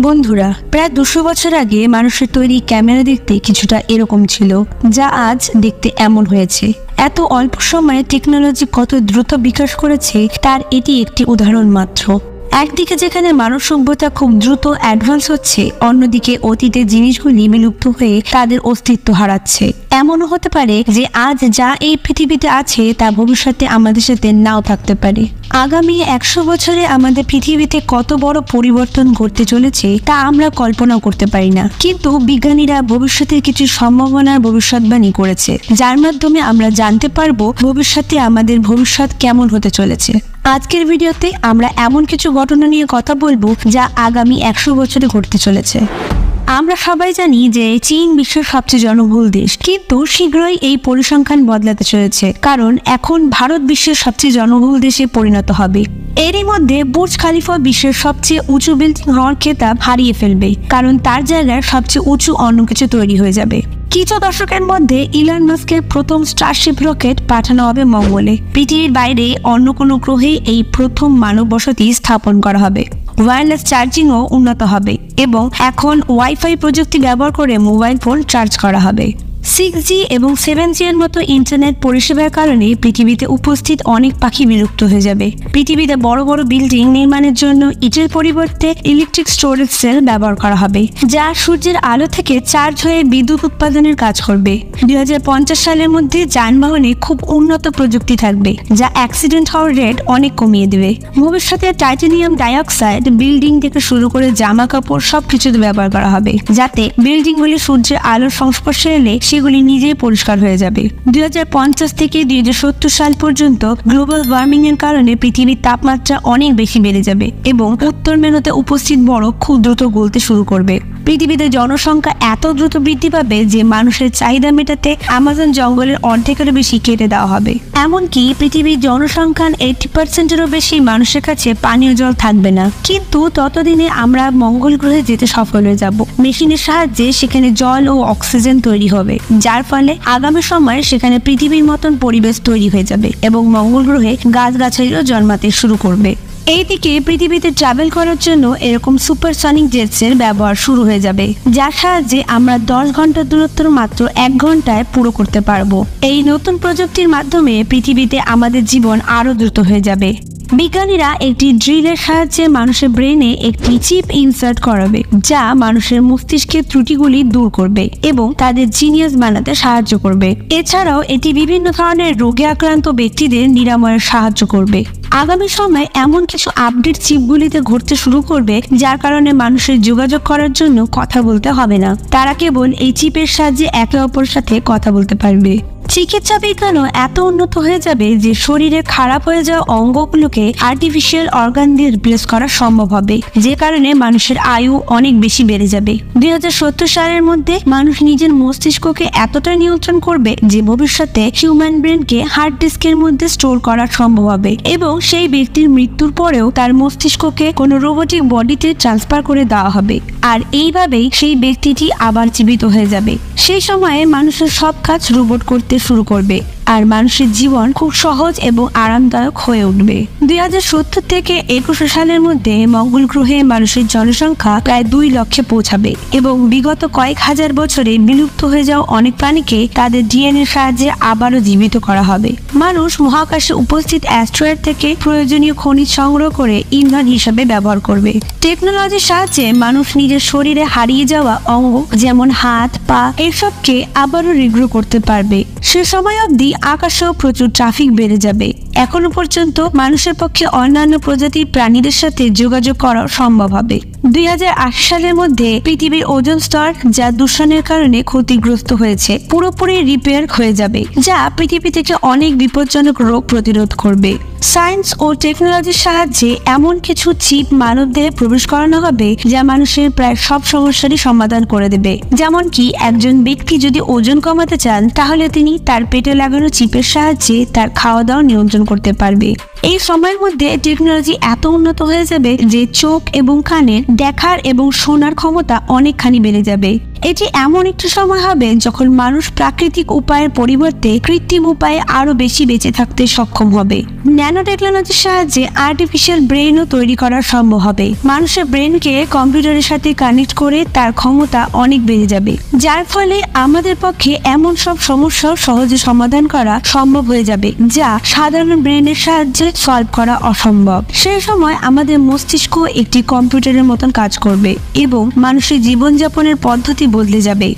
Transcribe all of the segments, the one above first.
বন্ধুরা, প্রায় 200 বছর আগে মানুষের তৈরি ক্যামেরা দেখতে কিছুটা এরকম ছিল, যা আজ দেখতে এমন হয়েছে। এত অল্প সময়ে টেকনোলজি কত দ্রুত বিকাশ করেছে তার এটি একটি উদাহরণ মাত্র। একদিকে যেখানে মানব সভ্যতা খুব দ্রুত অ্যাডভান্স হচ্ছে, অন্যদিকে অতীতের জিনিসগুলি বিলুপ্ত হয়ে তাদের অস্তিত্ব হারাচ্ছে। এমনও হতে পারে যে আজ যা এই পৃথিবীতে আছে তা ভবিষ্যতে আমাদের সাথে নাও থাকতে পারে। আগামী 100 বছরে আমাদের পৃথিবীতে কত বড় পরিবর্তন ঘটতে চলেছে তা আমরা কল্পনা করতে পারি না, কিন্তু বিজ্ঞানীরা ভবিষ্যতের কিছু সম্ভাবনার ভবিষ্যৎবাণী করেছে, যার মাধ্যমে আমরা জানতে পারবো ভবিষ্যতে আমাদের ভবিষ্যৎ কেমন হতে চলেছে। আজকের ভিডিওতে আমরা এমন কিছু ঘটনা নিয়ে কথা বলবো যা আগামী 100 বছরে ঘটতে চলেছে। আমরা সবাই জানি যে চীন বিশ্বের সবচেয়ে জনবহুল দেশ, কিন্তু শীঘ্রই এই পরিসংখ্যান বদলাতে চলেছে, কারণ এখন ভারত বিশ্বের সবচেয়ে জনবহুল দেশে পরিণত হবে। এরই মধ্যে বুর্জ খালিফা বিশ্বের সবচেয়ে উঁচু বিল্ডিং হওয়ার খেতাব হারিয়ে ফেলবে, কারণ তার জায়গায় সবচেয়ে উঁচু অন্য কিছু তৈরি হয়ে যাবে। কিছু দশকের মধ্যে ইলন মাস্কের প্রথম স্টারশিপ রকেট পাঠানো হবে মঙ্গলে। পৃথিবীর বাইরে অন্য কোনো গ্রহে এই প্রথম মানব বসতি স্থাপন করা হবে। ওয়্যারলেস চার্জিংও উন্নত হবে এবং এখন ওয়াইফাই প্রযুক্তি ব্যবহার করে মোবাইল ফোন চার্জ করা হবে। 6G এবং 7G এর মতো ইন্টারনেট পরিষেবার কারণে পৃথিবীতে উপস্থিত অনেক পাখি বিলুপ্ত হয়ে যাবে। পৃথিবীতে বড় বড় বিল্ডিং নির্মাণের জন্য ইটের পরিবর্তে ইলেকট্রিক স্টোরেজ সেল ব্যবহার করা হবে, যা সূর্যের আলো থেকে চার্জ হয়ে বিদ্যুৎ উৎপাদনের কাজ করবে। 2050 সালের মধ্যে যানবাহনে খুব উন্নত প্রযুক্তি থাকবে, যা অ্যাক্সিডেন্ট হওয়ার রেট অনেক কমিয়ে দেবে। ভবিষ্যতে টাইটানিয়াম ডাইঅক্সাইড বিল্ডিং থেকে শুরু করে জামা কাপড় সবকিছুতে ব্যবহার করা হবে, যাতে বিল্ডিংগুলি সূর্যের আলোর সংস্পর্শে এলে সেগুলি নিজেই পরিষ্কার হয়ে যাবে। 2050 থেকে 2070 সাল পর্যন্ত গ্লোবাল ওয়ার্মিং এর কারণে পৃথিবীর তাপমাত্রা অনেক বেশি বেড়ে যাবে এবং উত্তর মেরুতে উপস্থিত বরফ খুব দ্রুত গলতে শুরু করবে। পৃথিবীতে জনসংখ্যা এত দ্রুত বৃদ্ধি পাবে যে মানুষের চাহিদা মেটাতে আমাজন জঙ্গলের অর্ধেকেরও বেশি কেটে দেওয়া হবে। এমনকি পৃথিবীর জনসংখ্যার 80%-এরও বেশি মানুষের কাছে পানীয় জল থাকবে না। কিন্তু ততদিনে আমরা মঙ্গল গ্রহে যেতে সফল হয়ে যাব। মেশিনের সাহায্যে সেখানে জল ও অক্সিজেন তৈরি হবে, যার ফলে আগামী সময়ে সেখানে পৃথিবীর মতন পরিবেশ তৈরি হয়ে যাবে এবং মঙ্গল গ্রহে গাছগাছালিও জন্মাতে শুরু করবে। এইদিকে পৃথিবীতে ট্রাভেল করার জন্য এরকম সুপারসনিক জেটসের ব্যবহার শুরু হয়ে যাবে, যার সাহায্যে আমরা 10 ঘন্টার দূরত্ব মাত্র 1 ঘন্টায় পুরো করতে পারবো। এই নতুন প্রযুক্তির মাধ্যমে পৃথিবীতে আমাদের জীবন আরো দ্রুত হয়ে যাবে। বিজ্ঞানীরা একটি ড্রিলের সাহায্যে মানুষের ব্রেনে একটি চিপ ইনসার্ট করাবে, যা মানুষের মস্তিষ্কের ত্রুটিগুলি দূর করবে এবং তাদের জিনিয়াস বানাতে সাহায্য করবে। এছাড়াও এটি বিভিন্ন ধরনের রোগে আক্রান্ত ব্যক্তিদের নিরাময়ের সাহায্য করবে। আগামী সময়ে এমন কিছু আপডেট চিপগুলিতে ঘটতে শুরু করবে, যার কারণে মানুষের যোগাযোগ করার জন্য কথা বলতে হবে না, তারা কেবল এই চিপের সাহায্যে একে অপরের সাথে কথা বলতে পারবে। চিকিৎসা বিজ্ঞানও এত উন্নত হয়ে যাবে যে শরীরে খারাপ হয়ে যাওয়া অঙ্গগুলোকে আর্টিফিশিয়াল অর্গান দিয়ে রিপ্লেস করা সম্ভব হবে, যে কারণে মানুষের আয়ু অনেক বেশি বেড়ে যাবে। 2070 সালের মধ্যে মানুষ নিজের মস্তিষ্ককে এতটা নিয়ন্ত্রণ করবে যে ভবিষ্যতে হিউম্যান ব্রেনকে হার্ড ডিস্কের মধ্যে স্টোর করা সম্ভব হবে এবং সেই ব্যক্তির মৃত্যুর পরেও তার মস্তিষ্ককে কোনো রোবোটিক বডিতে ট্রান্সফার করে দেওয়া হবে, আর এইভাবেই সেই ব্যক্তিটি আবার জীবিত হয়ে যাবে। সেই সময়ে মানুষের সব কাজ রোবট করতে শুরু করবে আর মানুষের জীবন খুব সহজ এবং আরামদায়ক হয়ে উঠবে। 2070 থেকে 2100 সালের মধ্যে মঙ্গল গ্রহে মানুষের জনসংখ্যা প্রায় 2 লক্ষে পৌঁছাবে এবং বিগত কয়েক হাজার বছরে বিলুপ্ত হয়ে যাওয়া অনেক প্রাণীকে তাদের ডিএনএর সাহায্যে আবারও জীবিত করা হবে। মানুষ মহাকাশে উপস্থিত অ্যাস্ট্রয়েড থেকে প্রয়োজনীয় খনিজ সংগ্রহ করে ইন্ধন হিসাবে ব্যবহার করবে। টেকনোলজির সাহায্যে মানুষ নিজের শরীরে হারিয়ে যাওয়া অঙ্গ যেমন হাত, পা এসবকে আবারও রিগ্রো করতে পারবে। সে সময় অবধি আকাশেও প্রচুর ট্রাফিক বেড়ে যাবে। এখনো পর্যন্ত মানুষের পক্ষে অন্যান্য প্রজাতির প্রাণীদের সাথে যোগাযোগ করা সম্ভব হবে। 2080 সালের মধ্যে পৃথিবীর ওজোন স্তর, যা দূষণের কারণে ক্ষতিগ্রস্ত হয়েছে, পুরোপুরি রিপেয়ার হয়ে যাবে, যা পৃথিবী থেকে অনেক বিপজ্জনক রোগ প্রতিরোধ করবে। সায়েন্স ও টেকনোলজির সাহায্যে এমন কিছু চিপ মানবদেহে প্রবেশ করানো হবে যা মানুষের প্রায় সব সমস্যারই সমাধান করে দেবে। যেমন কি একজন ব্যক্তি যদি ওজন কমাতে চান, তাহলে তিনি তার পেটে লাগানো চিপের সাহায্যে তার খাওয়া দাওয়া নিয়ন্ত্রণ করতে পারবে। এই সময়ের মধ্যে টেকনোলজি এত উন্নত হয়ে যাবে যে চোখ এবং কানের দেখার এবং শোনার ক্ষমতা অনেকখানি বেড়ে যাবে। এটি এমন একটি সময় হবে যখন মানুষ প্রাকৃতিক উপায়ের পরিবর্তে কৃত্রিম উপায়ে আরো বেশি বেঁচে থাকতে সক্ষম হবে। ন্যানো টেকনোলজির সাহায্যে আর্টিফিশিয়াল ব্রেনও তৈরি করা সম্ভব হবে। মানুষের ব্রেনকে কম্পিউটারের সাথে কানেক্ট করে তার ক্ষমতা অনেক বেড়ে যাবে, যার ফলে আমাদের পক্ষে এমন সব সমস্যা সহজে সমাধান করা সম্ভব হয়ে যাবে যা সাধারণ ব্রেনের সাহায্যে সলভ করা অসম্ভব। সেই সময় আমাদের মস্তিষ্ক একটি কম্পিউটারের মতন কাজ করবে এবং মানুষের জীবনযাপনের পদ্ধতি বদলে যাবে।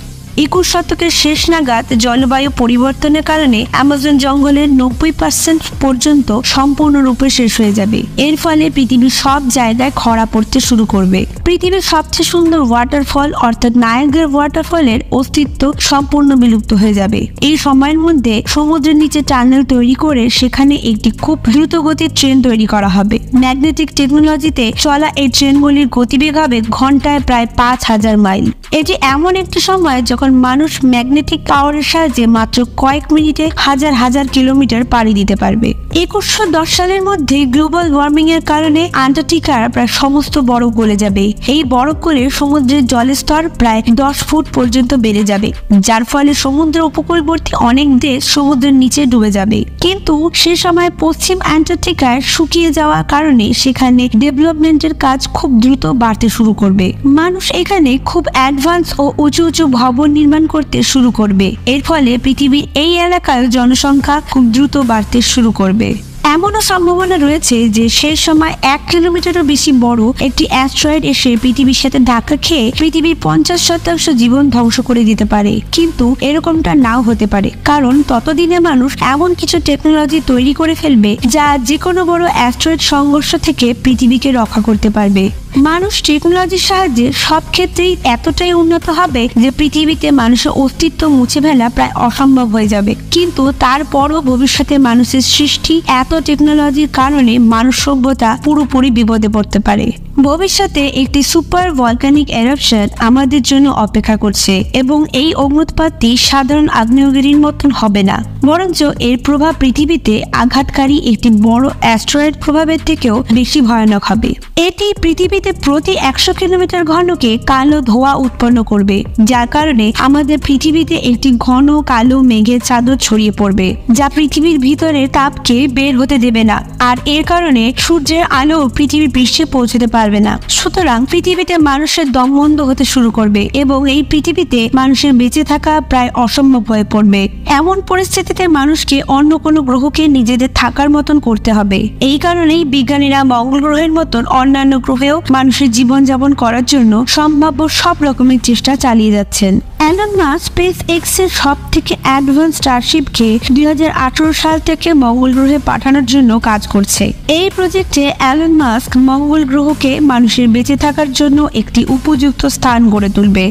21 শতকের শেষ নাগাদ জলবায়ু পরিবর্তনের কারণে অ্যামাজন জঙ্গলের 90% পর্যন্ত সম্পূর্ণরূপে শেষ হয়ে যাবে। এর ফলে পৃথিবীর সব জায়গায় খরা পড়তে শুরু করবে। পৃথিবীর সবচেয়ে সুন্দর ওয়াটারফল অর্থাৎ নায়াগ্রা ওয়াটারফলের অস্তিত্ব সম্পূর্ণ বিলুপ্ত হয়ে যাবে। এই সময়ের মধ্যে সমুদ্রের নিচে টানেল তৈরি করে সেখানে একটি খুব দ্রুতগতির ট্রেন তৈরি করা হবে। ম্যাগনেটিক টেকনোলজিতে চলা এই ট্রেনগুলির গতিবেগ হবে ঘন্টায় প্রায় 5000 মাইল। এটি এমন একটি সময় যখন মানুষ ম্যাগনেটিক পাওয়ারের সাহায্যে মাত্র কয়েক মিনিটে হাজার হাজার কিলোমিটার পাড়ি দিতে পারবে। 2110 সালের মধ্যে গ্লোবাল ওয়ার্মিং এর কারণে আন্টার্কটিকার প্রায় সমস্ত বরফ গলে যাবে। এই বরফ গলে সমুদ্রের জলের স্তর প্রায় 10 ফুট পর্যন্ত বেড়ে যাবে, যার ফলে সমুদ্র উপকূলবর্তী অনেক দেশ সমুদ্রের নিচে ডুবে যাবে। কিন্তু সে সময় পশ্চিম আন্টার্কটিকার শুকিয়ে যাওয়ার কারণে সেখানে ডেভেলপমেন্টের কাজ খুব দ্রুত বাড়তে শুরু করবে। মানুষ এখানে খুব অ্যাডভান্স ও উঁচু উঁচু ভবন নির্মাণ করতে শুরু করবে। এর ফলে পৃথিবীর এই এলাকার জনসংখ্যা খুব দ্রুত বাড়তে শুরু করবে। এমনও সম্ভাবনা রয়েছে যে সেই সময় 1 কিলোমিটারও বেশি বড় একটি অ্যাস্ট্রয়েড এসে পৃথিবীর সাথে ধাক্কা খেয়ে পৃথিবীর 50% জীবন ধ্বংস করে দিতে পারে। কিন্তু এরকমটা নাও হতে পারে, কারণ ততদিনে মানুষ এমন কিছু টেকনোলজি তৈরি করে ফেলবে যা যে কোনো বড় অ্যাস্ট্রয়েড সংঘর্ষ থেকে পৃথিবীকে রক্ষা করতে পারবে। মানুষ টেকনোলজির সাহায্যে সব ক্ষেত্রেই এতটাই উন্নত হবে যে পৃথিবীতে মানুষের অস্তিত্ব মুছে ফেলা প্রায় অসম্ভব হয়ে যাবে। কিন্তু তারপরও ভবিষ্যতে মানুষের সৃষ্টি এত টেকনোলজির কারণে মানব সভ্যতা পুরোপুরি বিপদে পড়তে পারে। ভবিষ্যতে একটি সুপার ভলকানিক এরাপশন আমাদের জন্য অপেক্ষা করছে এবং এই অগ্নুৎপাতটি সাধারণ আগ্নেয়গিরির মতন হবে না, বরঞ্চ এর প্রভাব পৃথিবীতে আঘাতকারী একটি বড় অ্যাস্ট্রয়েড প্রভাবের থেকেও বেশি ভয়ানক হবে। এটি পৃথিবীতে প্রতি 100 কিলোমিটার ঘনকে কালো ধোঁয়া উৎপন্ন করবে, যার কারণে আমাদের পৃথিবীতে একটি ঘন কালো মেঘের চাদর ছড়িয়ে পড়বে যা পৃথিবীর ভিতরে তাপকে বের হতে দেবে না, আর এর কারণে সূর্যের আলো পৃথিবীর পৃষ্ঠে পৌঁছতে পারবে না। সুতরাং পৃথিবীতে মানুষের দম বন্ধ হতে শুরু করবে এবং এই পৃথিবীতে মানুষের বেঁচে থাকা প্রায় অসম্ভব হয়ে পড়বে। এমন পরিস্থিতিতে মানুষকে অন্য কোনো গ্রহকে নিজেদের থাকার মতন করতে হবে। এই কারণেই বিজ্ঞানীরা মঙ্গল গ্রহের মতন অন্যান্য গ্রহেও মানুষের জীবনযাপন করার জন্য সম্ভাব্য সব রকমের চেষ্টা চালিয়ে যাচ্ছেন। এলন মাস্ক স্পেস এক্স এর সব থেকে অ্যাডভান্স স্টারশিপকে 2018 সাল থেকে মঙ্গল গ্রহে পাঠানোর জন্য কাজ করছে। এই প্রজেক্টে এলন মাস্ক মঙ্গল গ্রহকে মানুষের বেঁচে থাকার জন্য একটি উপযুক্ত স্থান গড়ে তুলবে।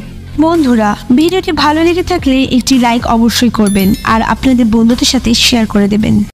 বন্ধুরা, ভিডিওটি ভালো লেগে থাকলে একটি লাইক অবশ্যই করবেন আর আপনাদের বন্ধুদের সাথে শেয়ার করে দেবেন।